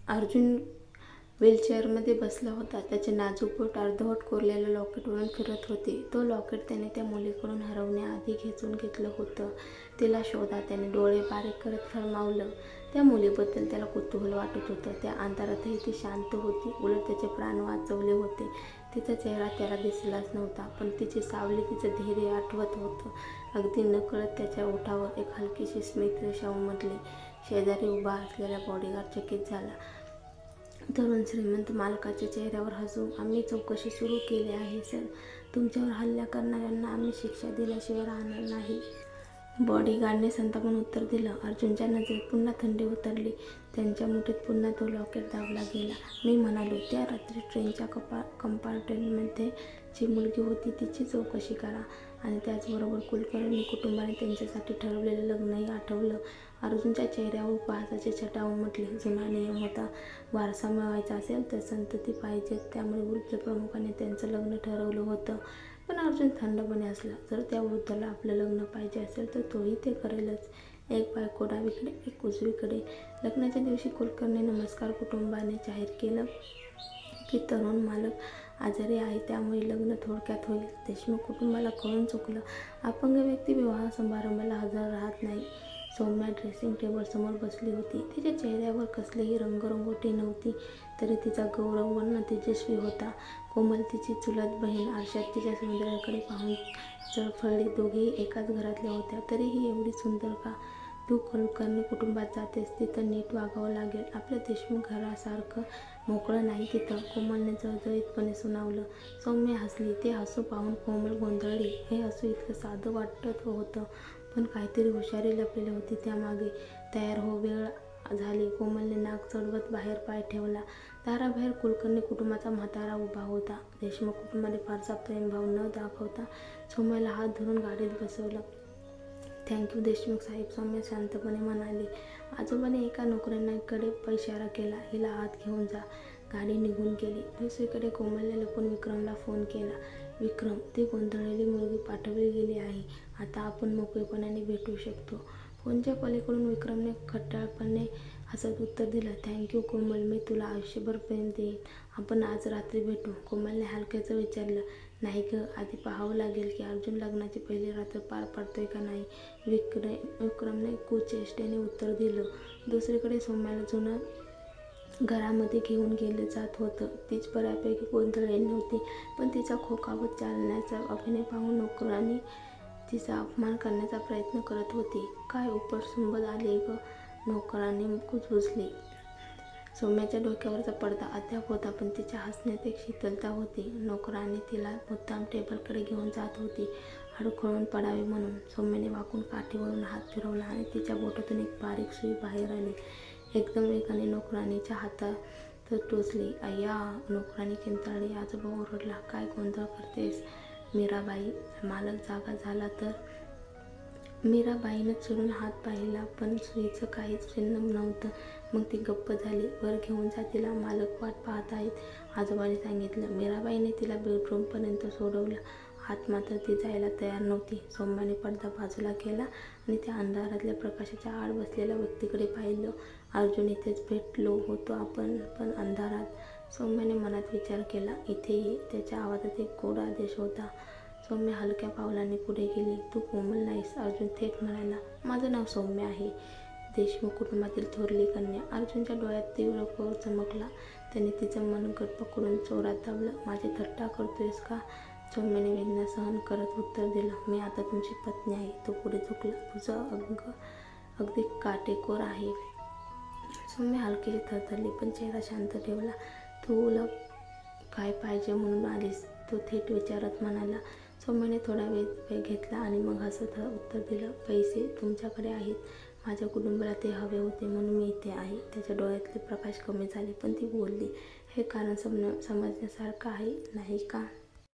अर्जुन व्हीलचेअरमध्ये बसला होता. त्याचे नाजूक बोट अर्धवट कोरलेलं लॉकेटवरून फिरत होते. तो लॉकेट त्याने त्या मुलीकडून हरवण्याआधी खेचून घेतलं होतं. तिला शोधा. त्याने डोळे बारीक करत फरमावलं. त्या मुलीबद्दल त्याला कुतूहल वाटत होतं. त्या अंधारातही ती शांत होती. उलट त्याचे प्राण वाचवले होते. तिचा चेहरा त्याला दिसलाच नव्हता, पण तिची सावली, तिचं धैर्य आठवत होतं. अगदी नकळत त्याच्या ओठावर एक हलकीशी स्मितरेषा उमटली. शेजारी उभा असलेला बॉडीगार्ड चकित झाला. तरुण श्रीमंत मालकाच्या चेहऱ्यावर हसू. आम्ही चौकशी सुरू केली आहे सर. तुमच्यावर हल्ला करणाऱ्यांना आम्ही शिक्षा दिल्याशिवाय राहणार नाही. बॉडीगार्डने संतापून उत्तर दिलं. अर्जुनच्या नजरेत पुन्हा थंडी उतरली. त्यांच्या मुठीत पुन्हा तो लॉकेट दाबला गेला. मी म्हणालो, त्या रात्री ट्रेनच्या कंपार्टमेंटमध्ये जी मुलगी होती तिची चौकशी करा. आणि त्याचबरोबर कुलकर्णी कुटुंबाने त्यांच्यासाठी ठरवलेलं लग्नही आठवलं. अर्जुनच्या चेहऱ्यावर उपहासाची छटा उमटली. जुना नियम होता, वारसा मिळवायचा असेल तर संतती पाहिजेत. त्यामुळे वृद्ध प्रमुखाने त्यांचं लग्न ठरवलं होतं. पण अर्जुन थंडपणे हसला. जर त्या वृद्धाला आपलं लग्न पाहिजे असेल तर तोही ते करेलच. एक बायको डावीकडे, एक उजवीकडे. लग्नाच्या दिवशी कुलकर्णी नमस्कार कुटुंबाने जाहीर केलं की तरुण मालक आजारी आहे, त्यामुळे लग्न थोडक्यात होईल. देशमुख कुटुंबाला कळून चुकलं. अपंग व्यक्ती विवाह समारंभाला हजर राहत नाही. सौम्या ड्रेसिंग टेबलसमोर बसली होती. तिच्या चेहऱ्यावर कसलीही रंगरंगोटी नव्हती, तरी तिचा गौरववर्ण तेजस्वी होता. कोमल, तिची चुलत बहीण, आरशात तिच्या सौंदर्याकडे पाहून चळफळली. दोघेही एकाच घरातल्या होत्या, तरीही एवढी सुंदर का? तू कुलकर्णी कुटुंबात जातेस, तिथं नीट वागावं लागेल. आपल्या देशमुख घरासारखं मोकळं नाही तिथं, कोमलने जळजळीतपणे सुनावलं. सौम्या हसली. ते हसू पाहून कोमल गोंधळली. हे हसू इतकं साधं वाटत होतं, पण काहीतरी हुशारी लपलेली होती त्यामागे. तयार हो, वेळ झाली. कोमलने नाक चढवत बाहेर पाय ठेवला. दाराबाहेर कुलकर्णी कुटुंबाचा म्हातारा उभा होता. देशमुख कुटुंबाने फारसा प्रेमभाव न दाखवता सौम्याला हात धरून गाडीत बसवलं. थँक्यू देशमुख साहेब, सौम्या शांतपणे म्हणाली. आजोबाने एका नोकराकडे इशारा केला. हिला आत घेऊन जा. गाडी निघून गेली. दुसरीकडे कोमलने लपून विक्रमला फोन केला. विक्रम, ती गोंधळलेली मुलगी पाठवली गेली आहे. आता आपण मोकळेपणाने भेटू शकतो. फोनच्या पलीकडून विक्रमने खट्टाळपणे हसत उत्तर दिलं. थँक्यू कोमल, मी तुला आयुष्यभर प्रेम देईन. आपण आज रात्री भेटू. कोमलने हलक्याचं विचारलं. नाही ग, आधी पाहावं लागेल की अर्जुन लग्नाची पहिली रात्र पार पाडतोय का नाही, विक्रमने कुचेष्टेने उत्तर दिलं. दुसरीकडे सौम्याला जुनं घरामध्ये घेऊन गेलं जात होतं. तीच बऱ्यापैकी गोंधळलेली नव्हती, पण तिचा खोकावत चालण्याचा अभिनय पाहून नोकरांनी तिचा अपमान करण्याचा प्रयत्न करत होती. काय उपसंबंध आले ग, नोकरांनी कुजबुजली. सौम्याच्या डोक्यावरचा पडदा अद्याप होता, पण तिच्या हसण्यात एक शीतलता होती. नोकरांनी तिला मुद्दाम टेबलकडे घेऊन जात होती, अडखळून पडावी म्हणून. सौम्याने वाकून काठीवरून हात फिरवला आणि तिच्या बोटातून एक बारीक सुई बाहेर आली. एकदम वेगाने नोकराणीच्या हातात टोचली. अय्या, नोकराणी किंचाळली. आजोबा ओरडला. काय गोंधळ करतेस मीराबाई, मालक जागा झाला तर? मीराबाईनं चिडून हात पाहिला, पण सुईचं काहीच चिन्ह नव्हतं. मग ती गप्प झाली. वर घेऊन जा तिला, मालक वाट पाहत आहेत, आजोबांनी सांगितलं. मीराबाईने तिला बेडरूमपर्यंत सोडवलं. आत मात्र ती जायला तयार नव्हती. सौम्याने पडदा बाजूला केला आणि त्या अंधारातल्या प्रकाशाच्या आड बसलेल्या व्यक्तीकडे पाहिलं. अर्जुन, इथेच भेटलो होतो आपण, पण अंधारात? सौम्याने मनात विचार केला. इथे ये. त्याच्या आवाजात एक गोड आदेश होता. सौम्या हलक्या पावलांनी पुढे गेली. तू कोमल नाहीस, अर्जुन थेट म्हणाला. माझं नाव सौम्या आहे, देशमुख कुटुंबातील थोरली कन्या. अर्जुनच्या डोळ्यात तीव्र क्रोध चमकला. त्याने तिचं मनगट पकडून जोरात दाबलं. माझी थट्टा करतोयस का? सौम्याने वेदना सहन करत उत्तर दिलं. मी आता तुमची पत्नी आहे. तो पुढे झुकला. तुझं अंग अगदी काटेकोर आहे. सौम्या हलकीशी थरथरली, पण चेहरा शांत ठेवला. तुला काय पाहिजे म्हणून आलीस? तो थेट विचारत म्हणाला. सौम्याने थोडा वेळ घेतला आणि मग हसत उत्तर दिलं. पैसे तुमच्याकडे आहेत. माझ्या कुटुंबाला ते हवे होते म्हणून मी इथे आहे. त्याच्या डोळ्यातले प्रकाश कमी झाले, पण ती बोलली. हे कारण समजण्यासारखं आहे, नाही का?